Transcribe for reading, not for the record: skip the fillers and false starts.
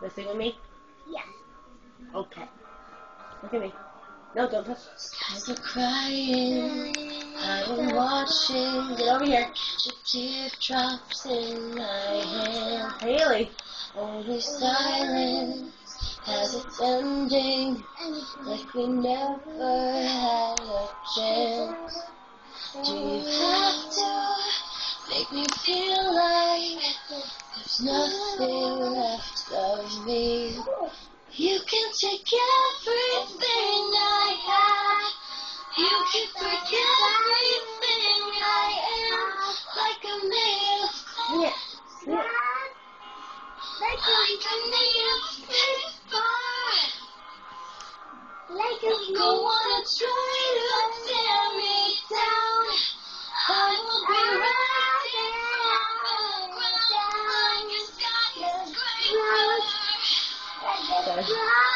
Want to sing with me? Yeah. Okay. Look at me. No, don't touch. Skies are crying, I am watching. Get over here. The teardrops in my hand. Haley. Only silence has its ending, like we never had a chance. Do you have to make me feel like there's nothing left of me? You can take everything I have. You can break everything I am, like I'm made of Yeah. glass, like I'm made of paper. Like Go on and try to tear me down. I will be rising from the ground like a skyscraper. Sorry.